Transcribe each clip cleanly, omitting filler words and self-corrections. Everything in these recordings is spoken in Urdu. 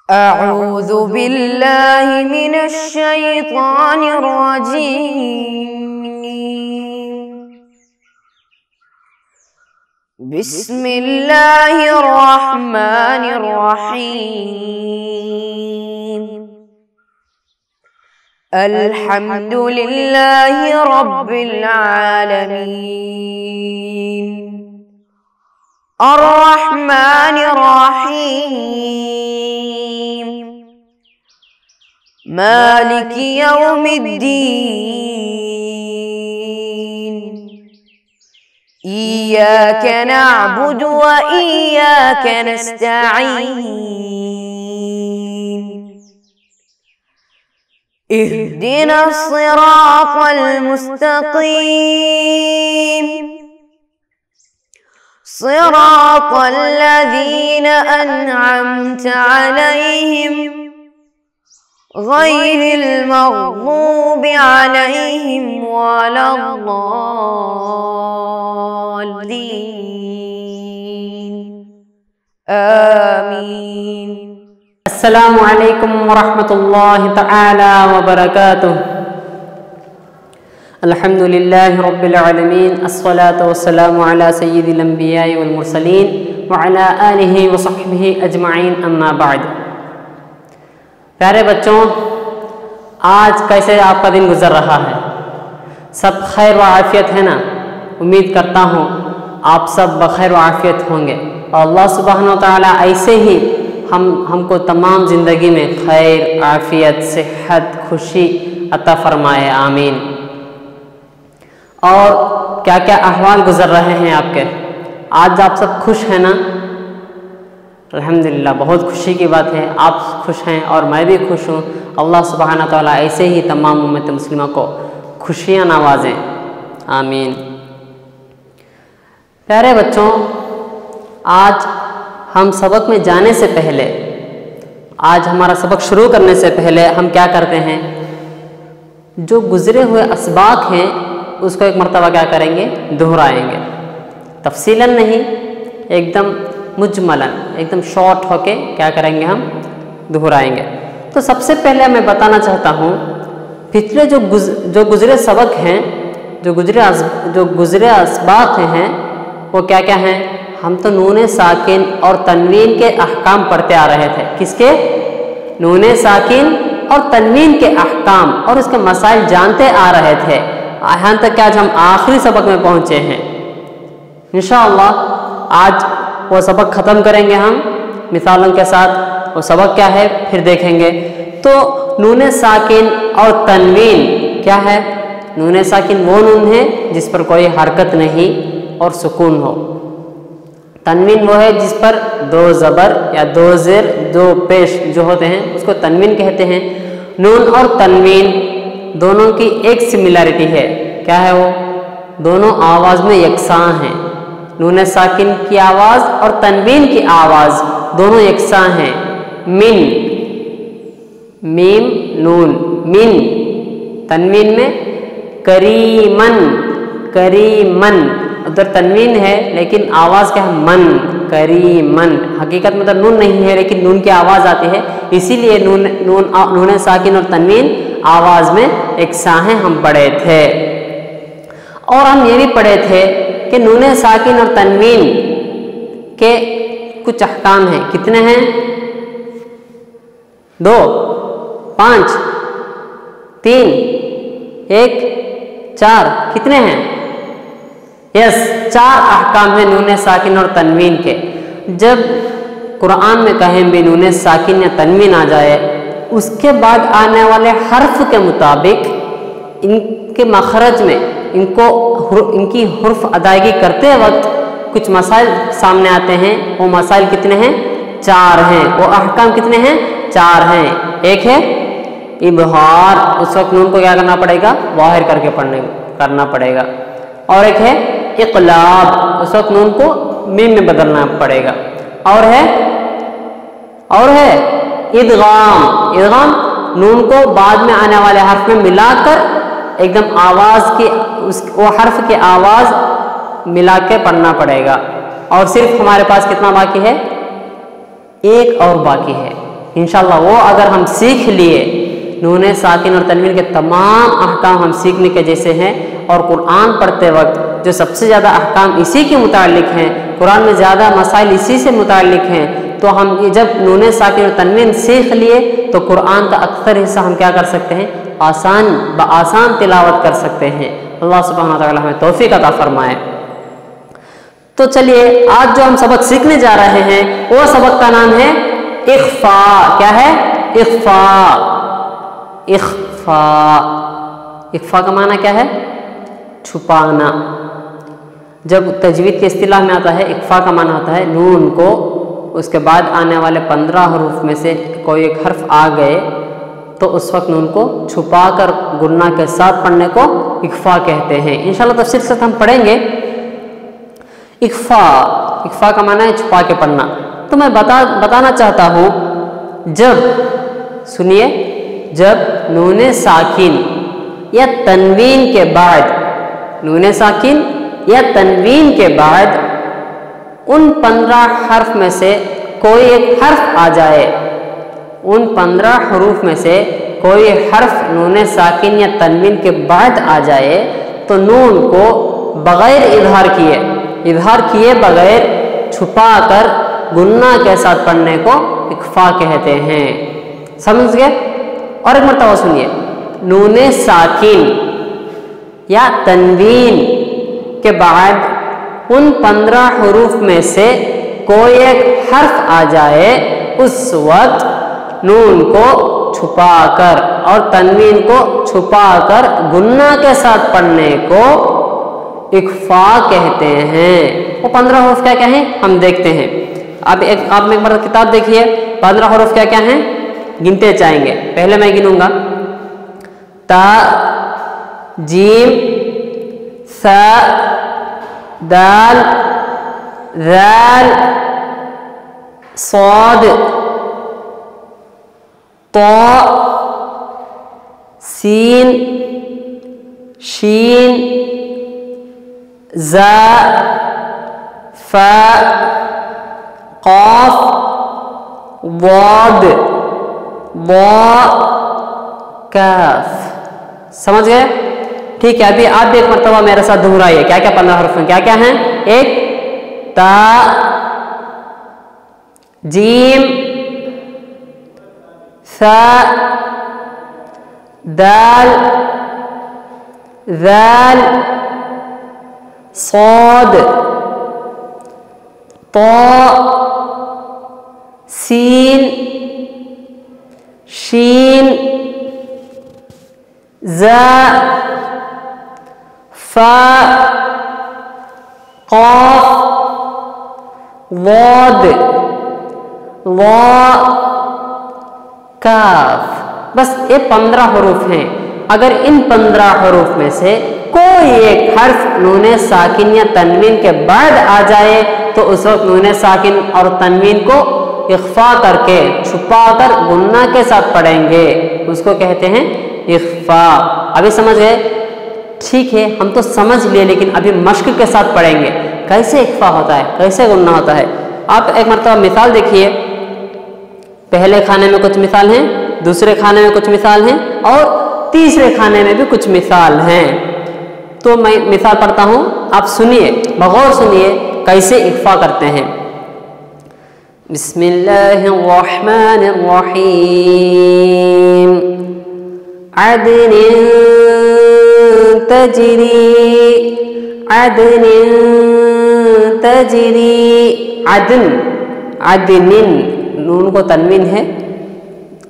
أعوذ بالله من الشيطان الرجيم. بسم الله الرحمن الرحيم. الحمد لله رب العالمين. الرحمن الرحيم. مالك يوم الدين. إياك نعبد وإياك نستعين. اهدنا الصراط المستقيم. صراط الذين أنعمت عليهم غير المغضوب عليهم ولا الضالين. آمين. السلام علیکم ورحمۃ اللہ تعالی وبرکاتہ. الحمد للہ رب العالمین، الصلاۃ والسلام علی سید الانبیاء والمرسلین وعلی آلہ وصحبہ اجمعین، اما بعد. پیارے بچوں، آج کیسے آپ کا دن گزر رہا ہے؟ سب خیر و عافیت ہے نا؟ امید کرتا ہوں آپ سب بخیر و عافیت ہوں گے، اور اللہ سبحانہ و تعالیٰ ایسے ہی ہم کو تمام زندگی میں خیر، عافیت، صحت، خوشی عطا فرمائے، آمین. اور کیا کیا احوال گزر رہے ہیں آپ کے؟ آج آپ سب خوش ہیں نا؟ الحمدللہ، بہت خوشی کی بات ہے. آپ خوش ہیں اور میں بھی خوش ہوں. اللہ سبحانہ تعالیٰ ایسے ہی تمام امت مسلمہ کو خوشیاں نوازیں، آمین. پیارے بچوں، آج ہم سبق میں جانے سے پہلے، آج ہمارا سبق شروع کرنے سے پہلے ہم کیا کرتے ہیں؟ جو گزرے ہوئے اسباق ہیں اس کو ایک مرتبہ کیا کریں گے؟ دہرائیں گے. تفصیلاً نہیں، ایک دم مجملاً، ایک دم شارٹ ہو کے کیا کریں گے؟ ہم دہرائیں گے. تو سب سے پہلے میں بتانا چاہتا ہوں، پچھلے جو گزرے سبق ہیں، جو گزرے اسباق ہیں، وہ کیا کیا ہیں؟ ہم تو نون ساکن اور تنوین کے احکام پڑھتے آ رہے تھے. کس کے؟ نون ساکن اور تنوین کے احکام اور اس کے مسائل جانتے آ رہے تھے، یہاں تک کہ آج ہم آخری سبق میں پہنچے ہیں. انشاءاللہ آج وہ سبق ختم کریں گے ہم مثالوں کے ساتھ. وہ سبق کیا ہے پھر دیکھیں گے. تو نون ساکن اور تنوین کیا ہے؟ نون ساکن وہ نون ہے جس پر کوئی حرکت نہیں اور سکون ہو. تنوین وہ ہے جس پر دو زبر یا دو زیر، دو پیش جو ہوتے ہیں اس کو تنوین کہتے ہیں. نون اور تنوین دونوں کی ایک سملیرٹی ہے. کیا ہے وہ؟ دونوں آواز میں یکساں ہیں. نون ساکن کی آواز اور تنوین کی آواز دونوں یکساں ہیں. من، میم نون، من. تنوین میں کریمن، کریمن. ادھر تنوین ہے لیکن آواز کیا ہے؟ من، کریمن. حقیقت میں تو نون نہیں ہے لیکن نون کی آواز آتی ہے، اسی لیے نون ساکن اور تنوین آواز میں یکساں ہیں. ہم پڑھے تھے. اور ہم یہ بھی پڑھے تھے کہ نون ساکن اور تنوین کے کچھ احکام ہیں. کتنے ہیں؟ 2، 5، 3، 1، 4. کتنے ہیں؟ یس، 4 احکام ہیں نون ساکن اور تنوین کے. جب قرآن میں کہیں بھی نون ساکن یا تنوین آ جائے، اس کے بعد آنے والے حرف کے مطابق ان کے مخرج میں ان کی حرف ادائیگی کرتے وقت کچھ مسائل سامنے آتے ہیں. وہ مسائل کتنے ہیں؟ 4 ہیں. وہ احکام کتنے ہیں؟ 4 ہیں. ایک ہے ابہار، اس وقت نون کو کیا کرنا پڑے گا؟ ظاہر کر کے کرنا پڑے گا. اور ایک ہے اقلاب، اس وقت نون کو میم میں بدلنا پڑے گا. اور ہے ادغام. ادغام نون کو بعد میں آنے والے حرف میں ملا کر ایک دم آواز کی وہ حرف کی آواز ملا کے پڑھنا پڑے گا. اور صرف ہمارے پاس کتنا باقی ہے؟ ایک اور باقی ہے. انشاءاللہ وہ اگر ہم سیکھ لیے، نون ساکن اور تنوین کے تمام احکام ہم سیکھنے کے جیسے ہیں، اور قرآن پڑھتے وقت جو سب سے زیادہ احکام اسی کے متعلق ہیں، قرآن میں زیادہ مسائل اسی سے متعلق ہیں، تو ہم جب نون ساکن اور تنوین سیکھ لیے تو قرآن کا اکثر حصہ ہم کیا کر سکتے ہیں، آسان تلاوت کر سکتے ہیں۔ اللہ سبحانہ وتعالی ہمیں توفیق عطا فرمائے۔ تو چلیے آج جو ہم سبق سیکھنے جا رہے ہیں وہ سبق کا نام ہے اخفاء۔ کیا ہے؟ اخفاء۔ اخفاء، اخفاء کا معنی کیا ہے؟ چھپانا۔ جب تجوید کے اصطلاح میں آتا ہے اخفاء کا معنی ہوتا ہے نون کو اس کے بعد آنے والے 15 حروف میں سے کوئی ایک حرف آ گئے تو اس وقت نون کو چھپا کر گننا کے ساتھ پڑھنے کو اخفاء کہتے ہیں۔ انشاءاللہ تفصیل سے ہم پڑھیں گے۔ اخفاء، اخفاء کا معنی ہے چھپا کے پڑھنا۔ تو میں بتانا چاہتا ہوں، جب سنیے، جب نون ساکن یا تنوین کے بعد، نون ساکن یا تنوین کے بعد ان 15 حرف میں سے کوئی ایک حرف آ جائے، ان 15 حروف میں سے کوئی حرف نون ساکن یا تنوین کے بعد آ جائے تو نون کو بغیر اظہار کیے بغیر چھپا کر گننا کے ساتھ پڑھنے کو اخفاء کہتے ہیں۔ سمجھ گئے؟ اور ایک مرتبہ سنیے، نون ساکن یا تنوین کے بعد ان 15 حروف میں سے کوئی ایک حرف آ جائے، اس وقت نون کو چھپا کر اور تنوین کو چھپا کر گننا کے ساتھ پڑھنے کو اخفاء کہتے ہیں۔ وہ 15 حروف کیا کیا ہیں ہم دیکھتے ہیں۔ آپ ایک بار کتاب دیکھیے، 15 حروف کیا کیا ہیں گنتے جائیں گے۔ پہلے میں گنوں گا، تا، جیم، سا، دال، ذال، صاد، طا، سین، شین، زا، فا، قاف، ضاد، ضا، کاف۔ سمجھ گئے؟ ٹھیک ہے، ابھی آپ بھی ایک مرتبہ میرے ساتھ دہرائیے کیا کیا 15 حروف ہیں، کیا کیا ہیں؟ ایک، تا، جیم، سا، دال، ذال، صاد، طا، سین، شین، زا، فا، قاف، ضاد، ضا، کاف۔ بس یہ 15 حروف ہیں۔ اگر ان 15 حروف میں سے کوئی ایک حرف نون ساکن یا تنوین کے بعد آ جائے تو اس وقت نون ساکن اور تنوین کو اخفاء کر کے چھپا کر گننا کے ساتھ پڑھیں گے، اس کو کہتے ہیں اخفاء۔ ابھی سمجھ گئے؟ ٹھیک ہے، ہم تو سمجھ لیے لیکن ابھی مشق کے ساتھ پڑھیں گے کیسے اخفاء ہوتا ہے، کیسے گننا ہوتا ہے۔ آپ ایک مرتبہ مثال دیکھیے، پہلے کھانے میں کچھ مثال ہیں، دوسرے کھانے میں کچھ مثال ہیں اور تیسرے کھانے میں بھی کچھ مثال ہیں۔ تو میں مثال پڑھتا ہوں، آپ سنیے، بغور سنیے کیسے اخفاء کرتے ہیں۔ بسم اللہ الرحمن الرحیم، عدن تجری، عدن تجری، عدن، عدن، نون کو تنوین ہے،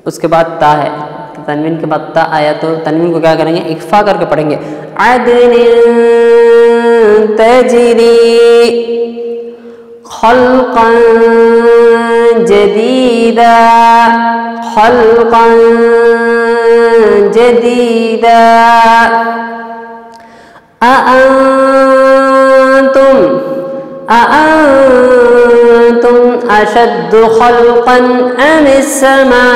اس کے بعد تا ہے، تنوین کے بعد تا آیا تو تنوین کو کیا کریں گے، اخفاء کر کے پڑھیں گے، عدن تجری خلقا جدیدا، خلقا جدیدا، أأنتم أشد خلقا أم السماء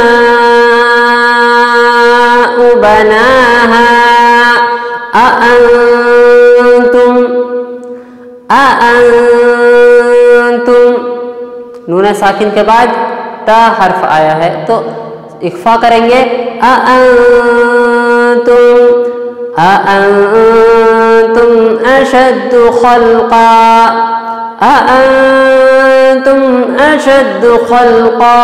بناها، أأنتم، نون ساکن کے بعد تا حرف آیا ہے تو اخفا کریں گے أأنتم أشد خلقا أأنتم أشد خلقا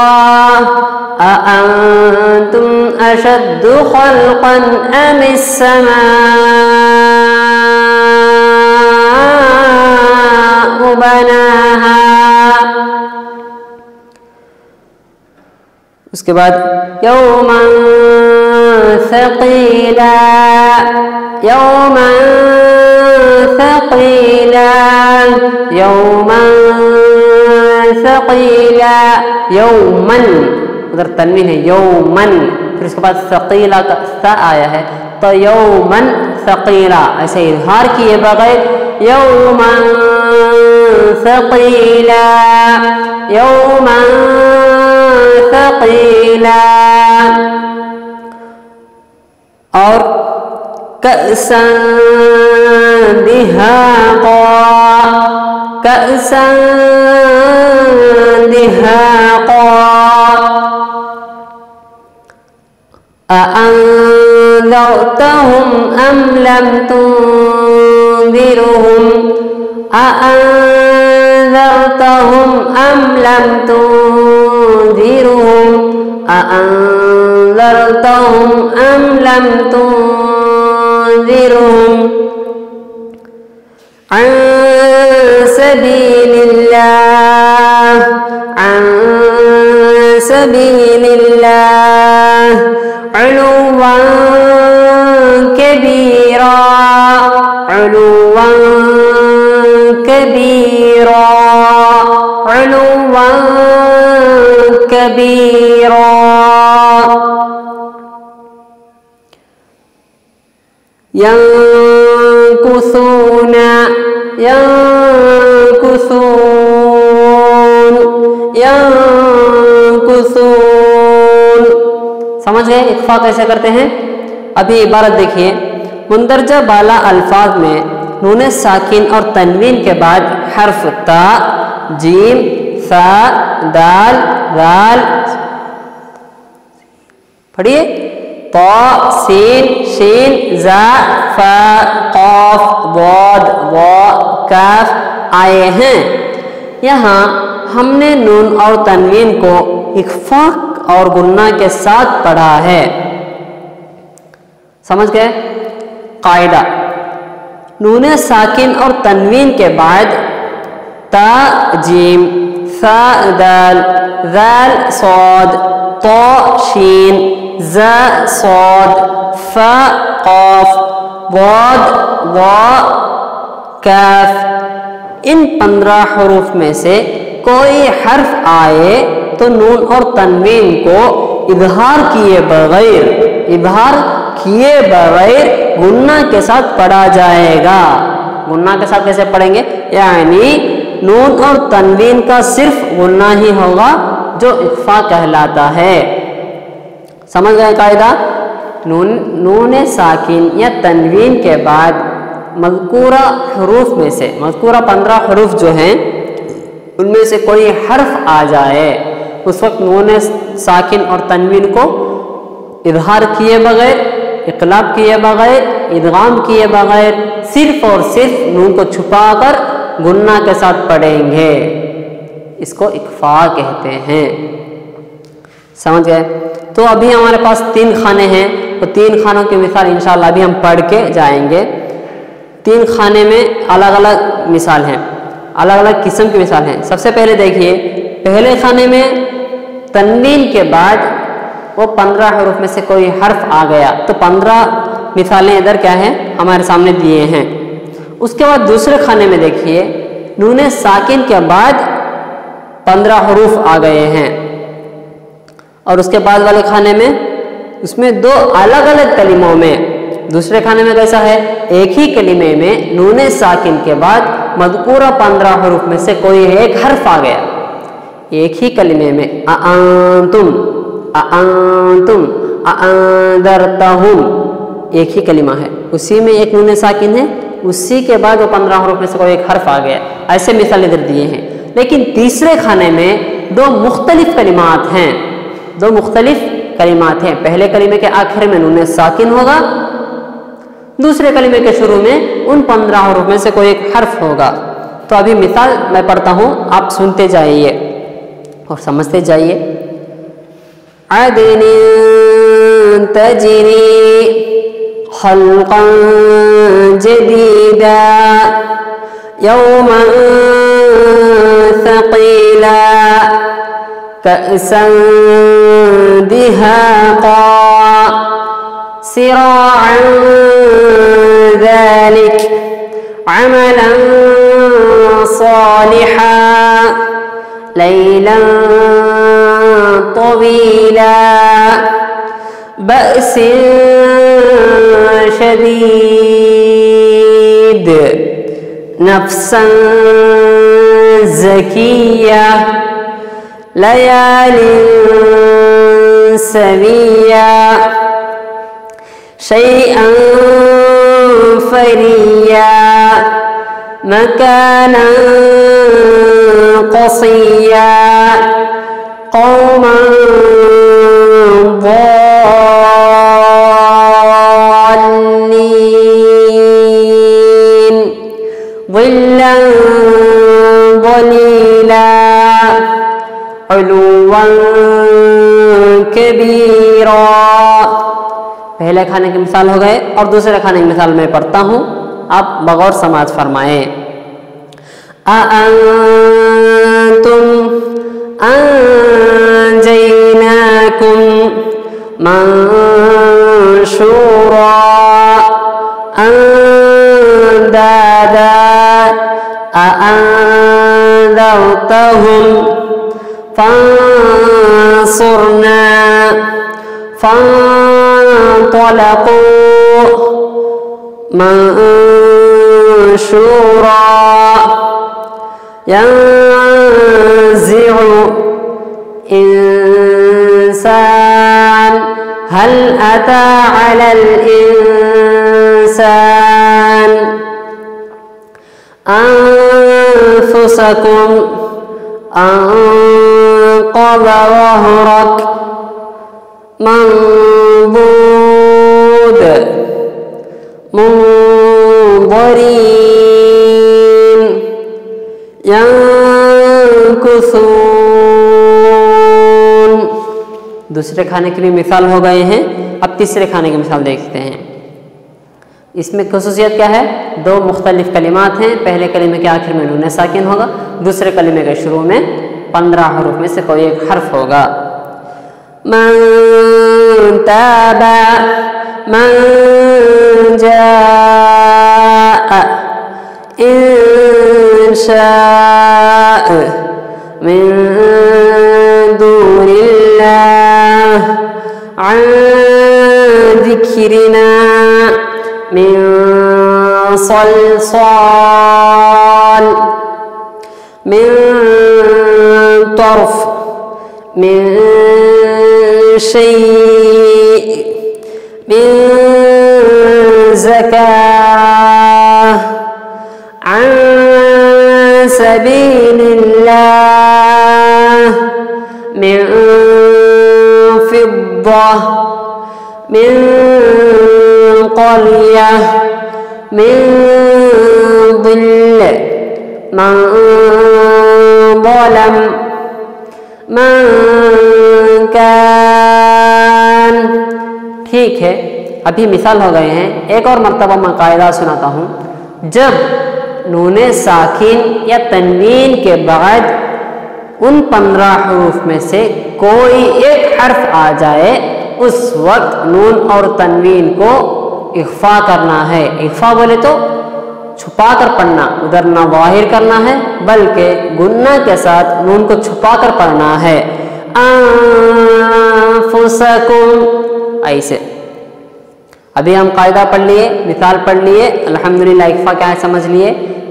أأنتم أشد خلقا أم السماء بناها. اس کے بعد یوما ثقیلا یوما ثقیلا یوما ثقیلا یومن ادھر تنوین ہے یومن پھر اس کے بعد ثقیلا کا ثا آیا ہے تو یومن ثقیلا ایسے اظہار کیے بغیر یوما ثقیلا یوما ثقیلا. اور کأسا دہاقا کأسا دہاقا أأنذرتهم أم لم تنذرهم أأنذرتهم أم لم تنذرهم أأنذرتهم أم لم تنذرهم عن سبيل الله عن سبيل الله علوا كبيرا علوا كبيرا علوا كبيرا. ينكثون ينكثون ينكثون. سمجھ گئے اخفا کیسے کرتے ہیں؟ ابھی عبارت دیکھیے. مندرجہ بالا الفاظ میں نون ساکن اور تنوین کے بعد حرف تا جیم ثا دال رال پڑھیے طا سین شین زا فا قاف ضاد وا کاف آئے ہیں. یہاں ہم نے نون اور تنوین کو اخفا اور غنہ کے ساتھ پڑھا ہے. سمجھ گئے؟ قاعدہ نون ساکن اور تنوین کے بعد تا جیم ثا دال ذال صاد طا شین زا صاد فا قاف ضاد وا کاف ان 15 حروف میں سے کوئی حرف آئے تو نون اور تنوین کو اظہار کیے بغیر غنہ کے ساتھ پڑھا جائے گا. غنہ کے ساتھ کیسے پڑھیں گے؟ یعنی نون اور تنوین کا صرف غنہ ہی ہوگا جو اخفا کہلاتا ہے. سمجھ گئے قاعدہ؟ نون ساکن یا تنوین کے بعد مذکورہ حروف میں سے مذکورہ 15 حروف جو ہیں ان میں سے کوئی حرف آ جائے اس وقت نون ساکن اور تنوین کو اظہار کیے بغیر اقلاب کیے بغیر ادغام کیے بغیر صرف اور صرف نون کو چھپا کر غنہ کے ساتھ پڑھیں گے. اس کو اخفا کہتے ہیں. سمجھ گئے؟ تو ابھی ہمارے پاس 3 خانے ہیں تو 3 خانوں کی مثال انشاءاللہ ابھی ہم پڑھ کے جائیں گے. 3 خانے میں الگ الگ مثال ہیں الگ الگ قسم کی مثال ہیں. سب سے پہلے دیکھیے پہلے خانے میں تنوین کے بعد وہ 15 حروف میں سے کوئی حرف آ گیا تو 15 مثالیں ادھر کیا ہیں ہمارے سامنے دیے ہیں. اس کے بعد دوسرے خانے میں دیکھیے نون ساکن کے بعد 15 حروف آ گئے ہیں اور اس کے بعد والے کھانے میں اس میں 2 الگ الگ کلموں میں. دوسرے کھانے میں کیسا ہے؟ ایک ہی کلمے میں نون ساکن کے بعد مذکورہ 15 حروف میں سے کوئی ایک حرف آ گیا. ایک ہی کلمے میں اانتم اانتم اانذرتہم ایک ہی کلمہ ہے اسی میں ایک نون ساکن ہے اسی کے بعد وہ 15 حروف میں سے کوئی ایک حرف آ گیا. ایسے مثال ادھر دیے ہیں. لیکن تیسرے کھانے میں دو مختلف کلمات ہیں، دو مختلف کلمات ہیں. پہلے کلمے کے آخر میں نون ساکن ہوگا، دوسرے کلمے کے شروع میں ان 15 حروف میں سے کوئی ایک حرف ہوگا. تو ابھی مثال میں پڑھتا ہوں، آپ سنتے جائیے اور سمجھتے جائیے. عدن تجری خلقا جدیدا یوما ثقیلا کأسا دہاقا سراعا ذلك عملا صالحا ليلا طويلا بأس شديد نفسا زكية ليال سويا شيئا فريا مكانا قصيا قوما ضالين ظلا ظليلا علوا كبيرا. پہلے کھانے کی مثال ہو گئے اور دوسرے کھانے کی مثال میں پڑھتا ہوں، آپ بغور سماعت فرمائیں. أأنتم أنجيناكم منشورا أندادا أأنذرتهم فانصرنا فانطلقوا منشورا ينزع إنسان هل أتى على الإنسان أنفسكم أنقض ظهرك منضود منظرين ينكثون. دوسرے کھانے کے لیے مثال ہو گئے ہیں. اب تیسرے کھانے کی مثال دیکھتے ہیں. اس میں خصوصیت کیا ہے؟ دو مختلف کلمات ہیں. پہلے کلمے کے آخر میں نون ساکن ہوگا، دوسرے کلمے کے شروع میں 15 حروف میں سے کوئی ایک حرف ہوگا. من تاب من جاء إن شاء من دون الله عن ذكرنا من صلصال من طرف من شيء من زكاة عن سبيل الله من فضة من قرية من ظل من ظلم من كان. ٹھیک ہے، ابھی مثال ہو گئے ہیں. ایک اور مرتبہ میں قاعدہ سناتا ہوں. جب نون ساکن یا تنوین کے بعد ان 15 حروف میں سے کوئی ایک حرف آ جائے اس وقت نون اور تنوین کو اخفا کرنا ہے. اخفا بولے تو چھپا کر پڑھنا، ادھر نہ ظاہر کرنا ہے بلکہ گنہ کے ساتھ نون کو چھپا کر پڑھنا ہے. انفسکم ایسے. ابھی ہم قاعدہ پڑھ لیے، مثال پڑھ لیے، الحمدللہ اخفا کیا ہے سمجھ لیے.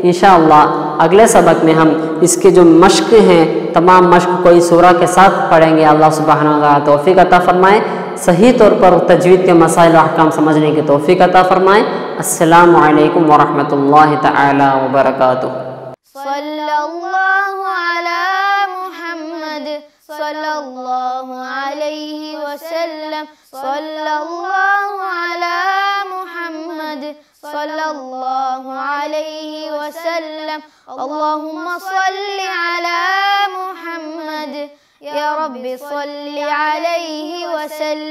انشاءاللہ اگلے سبق میں ہم اس کے جو مشق ہیں تمام مشق کوئی سورہ کے ساتھ پڑھیں گے. اللہ سبحانہ و تعالیٰ توفیق عطا فرمائے، صحیح طور پر تجوید کے مسائل و احکام سمجھنے کی توفیق عطا فرمائے. السلام علیکم ورحمۃ اللہ تعالی وبرکاتہ. صلی اللہ علی محمد الله عليه وسلم. صلى الله على محمد صلى الله عليه وسلم. اللهم صل على محمد يا رب صل عليه وسلم.